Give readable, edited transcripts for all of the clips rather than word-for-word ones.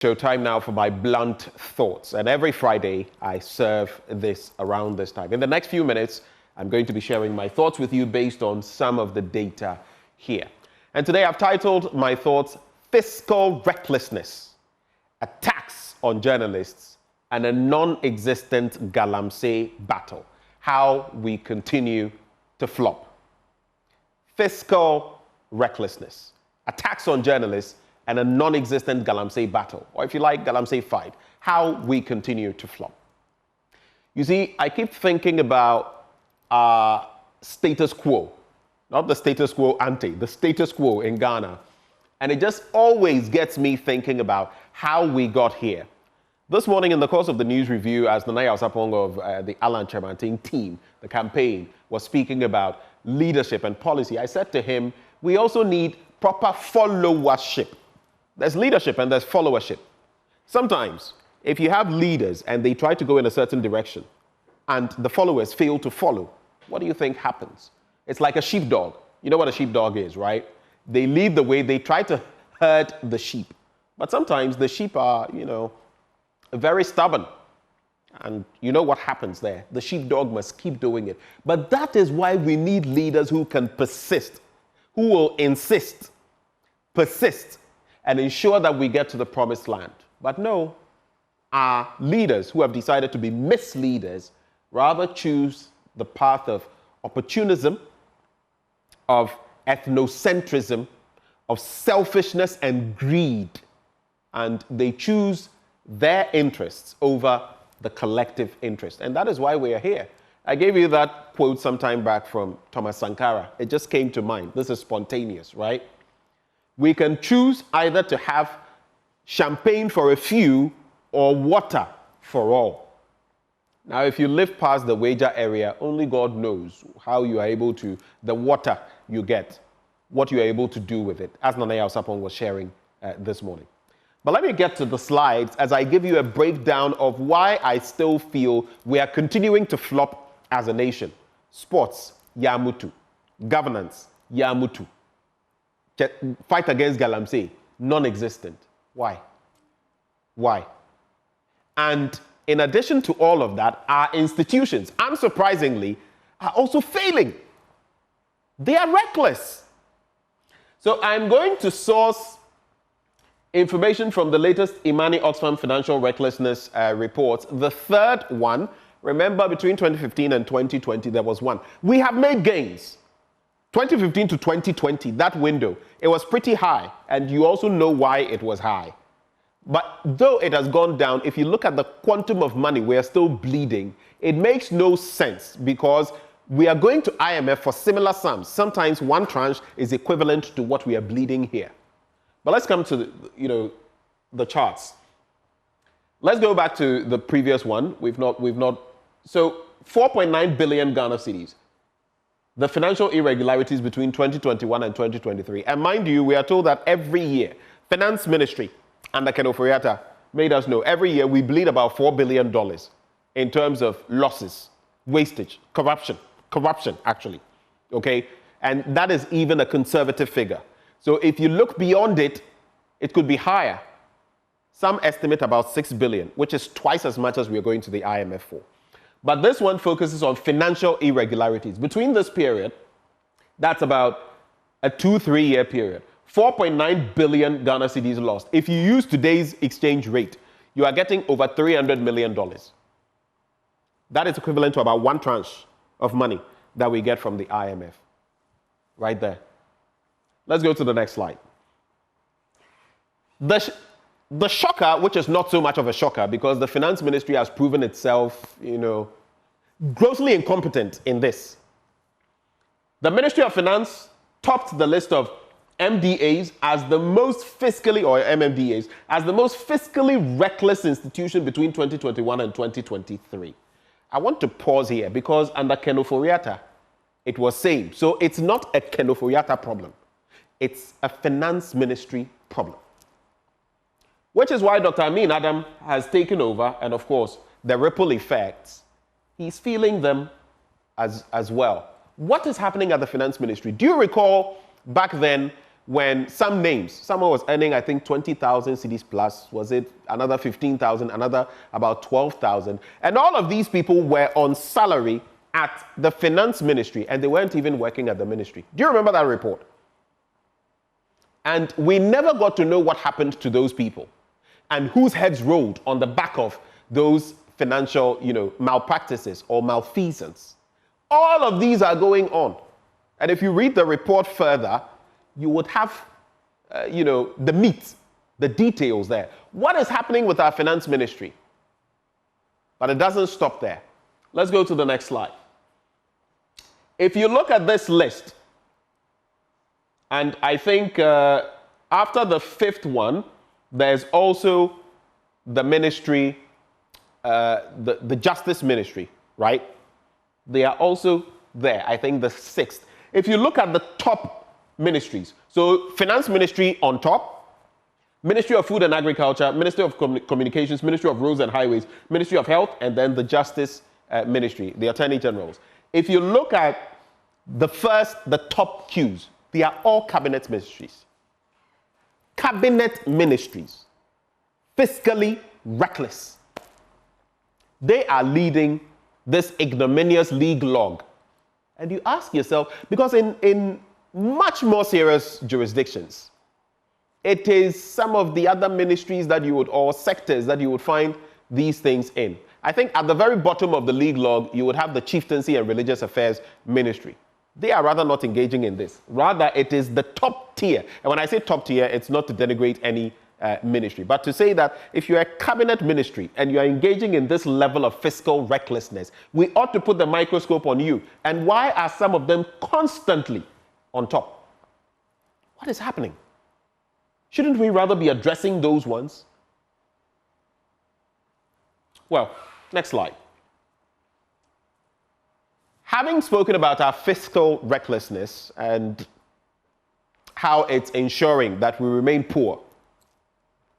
Show time now for my blunt thoughts. And every Friday, I serve this around this time. In the next few minutes, I'm going to be sharing my thoughts with you based on some of the data here. And today I've titled my thoughts, Fiscal Recklessness, Attacks on Journalists, and a Non-Existent Galamsey Battle. How we continue to flop. Fiscal recklessness, attacks on journalists, and a non-existent Galamsey battle, or if you like, Galamsey fight, how we continue to flop. You see, I keep thinking about status quo, not the status quo ante, the status quo in Ghana. And it just always gets me thinking about how we got here. This morning in the course of the news review, as Nana Yaosapong of the Alan Chemanting team, the campaign, was speaking about leadership and policy, I said to him, we also need proper followership. There's leadership and there's followership. Sometimes, if you have leaders and they try to go in a certain direction and the followers fail to follow, what do you think happens? It's like a sheepdog. You know what a sheepdog is, right? They lead the way, they try to herd the sheep. But sometimes the sheep are, very stubborn. And you know what happens there? The sheepdog must keep doing it. But that is why we need leaders who can persist, who will insist, persist, and ensure that we get to the promised land. But no, our leaders who have decided to be misleaders rather choose the path of opportunism, of ethnocentrism, of selfishness and greed. And they choose their interests over the collective interest. And that is why we are here. I gave you that quote some time back from Thomas Sankara. It just came to mind. This is spontaneous, right? We can choose either to have champagne for a few or water for all. Now, if you live past the Wager area, only God knows how you are able to, the water you get, what you are able to do with it, as Nana Yaosapong was sharing this morning. But let me get to the slides as I give you a breakdown of why I still feel we are continuing to flop as a nation. Sports, Yamutu. Governance, Yamutu. Fight against Galamsey, non-existent. Why? Why? And in addition to all of that, our institutions, unsurprisingly, are also failing. They are reckless. So I'm going to source information from the latest Imani Oxfam Financial Recklessness reports. The third one, remember between 2015 and 2020, there was one. We have made gains. 2015 to 2020, that window, it was pretty high. And you also know why it was high. But though it has gone down, if you look at the quantum of money we are still bleeding, it makes no sense because we are going to IMF for similar sums. Sometimes one tranche is equivalent to what we are bleeding here. But let's come to the charts. Let's go back to the previous one. So 4.9 billion Ghana cedis. The financial irregularities between 2021 and 2023. And mind you, we are told that every year, Finance Ministry under Akufo-Addo made us know every year we bleed about $4 billion in terms of losses, wastage, corruption actually, okay? And that is even a conservative figure. So if you look beyond it, it could be higher. Some estimate about 6 billion, which is twice as much as we are going to the IMF for. But this one focuses on financial irregularities. Between this period, that's about a 2-3 year period. 4.9 billion Ghana cedis lost. If you use today's exchange rate, you are getting over $300 million. That is equivalent to about one tranche of money that we get from the IMF. Right there. Let's go to the next slide. The shocker, which is not so much of a shocker because the finance ministry has proven itself, grossly incompetent in this. The Ministry of Finance topped the list of MDAs as the most fiscally, or MMDAs, as the most fiscally reckless institution between 2021 and 2023. I want to pause here because under Akufo-Addo, it was same. So it's not a Akufo-Addo problem. It's a finance ministry problem. Which is why Dr. Amin Adam has taken over, and of course, the ripple effects, he's feeling them as well. What is happening at the finance ministry? Do you recall back then when some names, someone was earning, I think, 20,000 cedis plus, was it another 15,000, another about 12,000. And all of these people were on salary at the finance ministry, and they weren't even working at the ministry. Do you remember that report? And we never got to know what happened to those people and whose heads rolled on the back of those financial, malpractices or malfeasance. All of these are going on. And if you read the report further, you would have, the meat, the details there. What is happening with our finance ministry? But it doesn't stop there. Let's go to the next slide. If you look at this list, and I think after the fifth one, there's also the ministry, the justice ministry, right? They are also there, I think the sixth. If you look at the top ministries, so finance ministry on top, Ministry of Food and Agriculture, Ministry of Communications, Ministry of Roads and Highways, Ministry of Health, and then the Justice Ministry, the Attorney Generals. If you look at the top queues, they are all cabinet ministries. Cabinet ministries, fiscally reckless. They are leading this ignominious league log. And you ask yourself, because in much more serious jurisdictions, it is some of the other ministries that you would, or sectors that you would find these things in. I think at the very bottom of the league log, you would have the Chieftaincy and Religious Affairs Ministry. They are rather not engaging in this. Rather, it is the top tier. And when I say top tier, it's not to denigrate any ministry, but to say that if you're a cabinet ministry and you are engaging in this level of fiscal recklessness, we ought to put the microscope on you. And why are some of them constantly on top? What is happening? Shouldn't we rather be addressing those ones? Well, next slide. Having spoken about our fiscal recklessness and how it's ensuring that we remain poor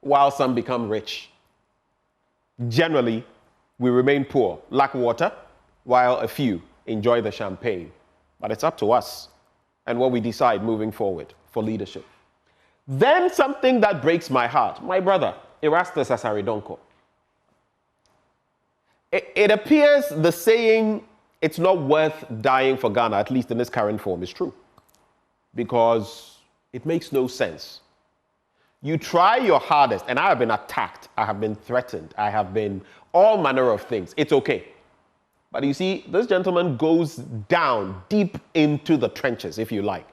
while some become rich. Generally, we remain poor, lack water, while a few enjoy the champagne. But it's up to us and what we decide moving forward for leadership. Then something that breaks my heart, my brother, Erastus Asaridonko. It appears the saying, it's not worth dying for Ghana, at least in its current form, is true. Because it makes no sense. You try your hardest, and I have been attacked, I have been threatened, I have been all manner of things. It's okay. But you see, this gentleman goes down deep into the trenches, if you like,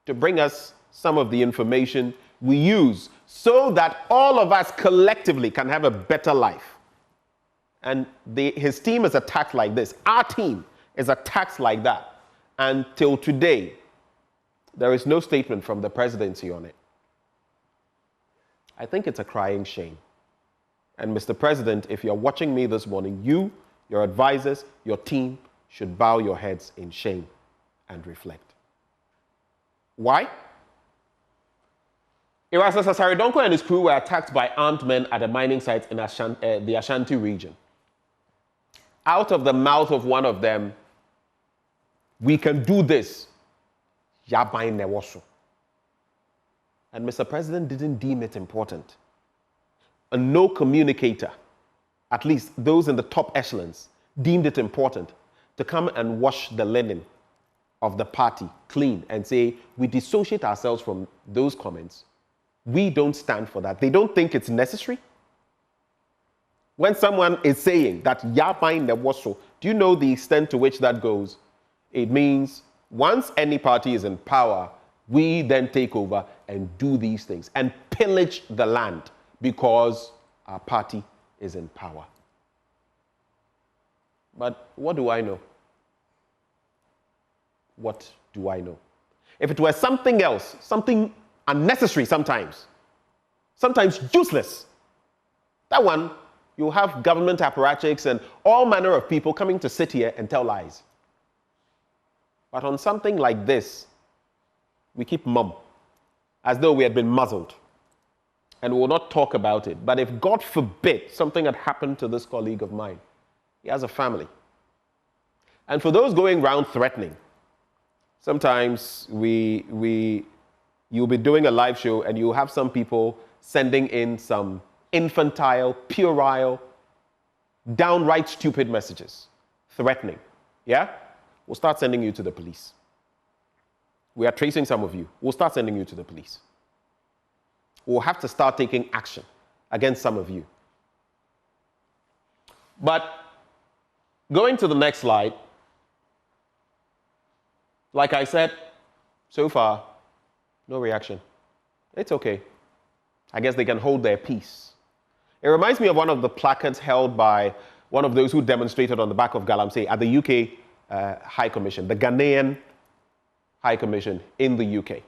to bring us some of the information we use so that all of us collectively can have a better life. And his team is attacked like this. Our team is attacked like that. And till today, there is no statement from the presidency on it. I think it's a crying shame. And Mr. President, if you're watching me this morning, you, your advisors, your team should bow your heads in shame and reflect. Why? Erastus Asaridonko and his crew were attacked by armed men at a mining site in the Ashanti region. Out of the mouth of one of them, we can do this. Yabain newoso. And Mr. President didn't deem it important. And no communicator, at least those in the top echelons, deemed it important to come and wash the linen of the party clean and say, we dissociate ourselves from those comments. We don't stand for that. They don't think it's necessary. When someone is saying that Yabain newoso, do you know the extent to which that goes? It means once any party is in power, we then take over and do these things and pillage the land because our party is in power. But what do I know? What do I know? If it were something else, something unnecessary sometimes useless, that one, you'll have government apparatchiks and all manner of people coming to sit here and tell lies. But on something like this, we keep mum, as though we had been muzzled, and we will not talk about it. But if, God forbid, something had happened to this colleague of mine, he has a family. And for those going around threatening, sometimes we you'll be doing a live show and you'll have some people sending in some infantile, puerile, downright stupid messages, threatening. Yeah? We'll start sending you to the police. We are tracing some of you. We'll start sending you to the police. We'll have to start taking action against some of you. But going to the next slide, like I said, so far, no reaction. It's okay. I guess they can hold their peace. It reminds me of one of the placards held by one of those who demonstrated on the back of Galamsey at the UK High Commission, the Ghanaian High Commission in the UK.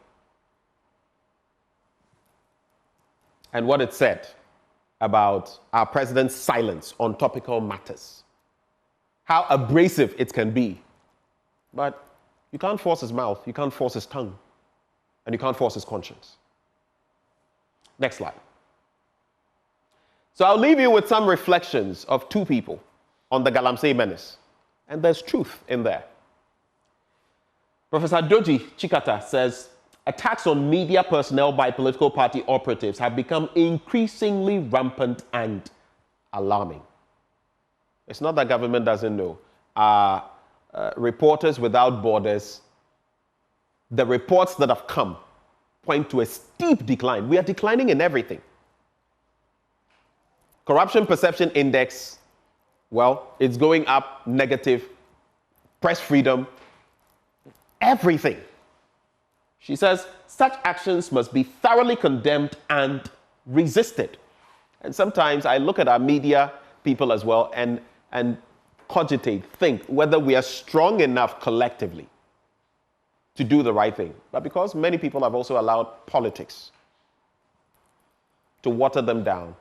And what it said about our president's silence on topical matters. How abrasive it can be. But you can't force his mouth, you can't force his tongue, and you can't force his conscience. Next slide. So I'll leave you with some reflections of two people on the Galamsey menace. And there's truth in there. Professor Doji Chikata says, attacks on media personnel by political party operatives have become increasingly rampant and alarming. It's not that government doesn't know. Reporters Without Borders, the reports that have come point to a steep decline. We are declining in everything. Corruption Perception Index, well, it's going up negative. Press freedom, everything. She says such actions must be thoroughly condemned and resisted. And sometimes I look at our media people as well and cogitate, think whether we are strong enough collectively to do the right thing. But because many people have also allowed politics to water them down,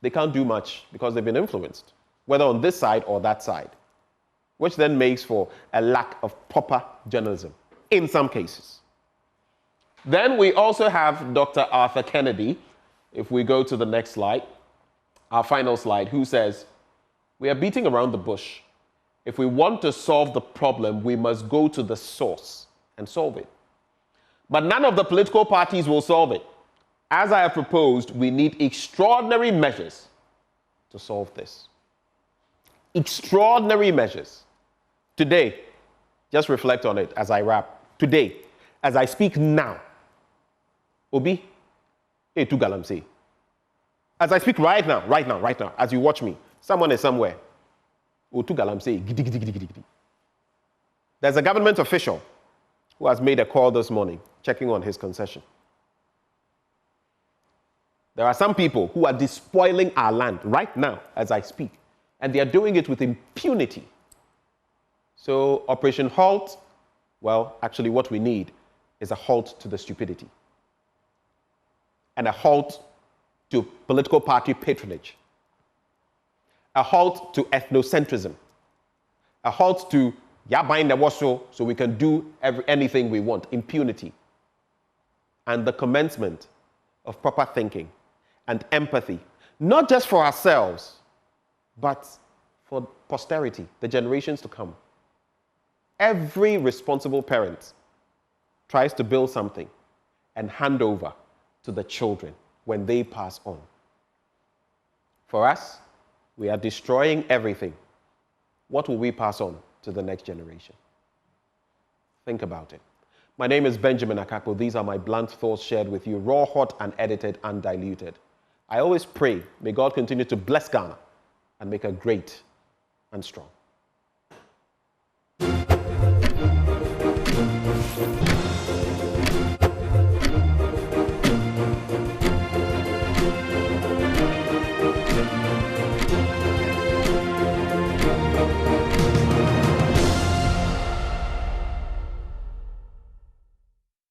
they can't do much because they've been influenced, whether on this side or that side, which then makes for a lack of proper journalism in some cases. Then we also have Dr. Arthur Kennedy, if we go to the next slide, our final slide, who says, we are beating around the bush. If we want to solve the problem, we must go to the source and solve it. But none of the political parties will solve it. As I have proposed, we need extraordinary measures to solve this. Extraordinary measures. Today, just reflect on it as I wrap. Today, as I speak now, Obi, hey, to Galamsey. As I speak right now, as you watch me, someone is somewhere. Oh, to Galamsey, gidi, gidi, gidi, gidi, gidi. There's a government official who has made a call this morning, checking on his concession. There are some people who are despoiling our land right now as I speak, and they are doing it with impunity. So Operation Halt, well, actually what we need is a halt to the stupidity and a halt to political party patronage, a halt to ethnocentrism, a halt to yabain the waso so we can do anything we want, impunity, and the commencement of proper thinking and empathy, not just for ourselves, but for posterity, the generations to come. Every responsible parent tries to build something and hand over to the children when they pass on. For us, we are destroying everything. What will we pass on to the next generation? Think about it. My name is Benjamin Akako. These are my blunt thoughts shared with you, raw, hot, unedited, undiluted. I always pray, may God continue to bless Ghana and make her great and strong.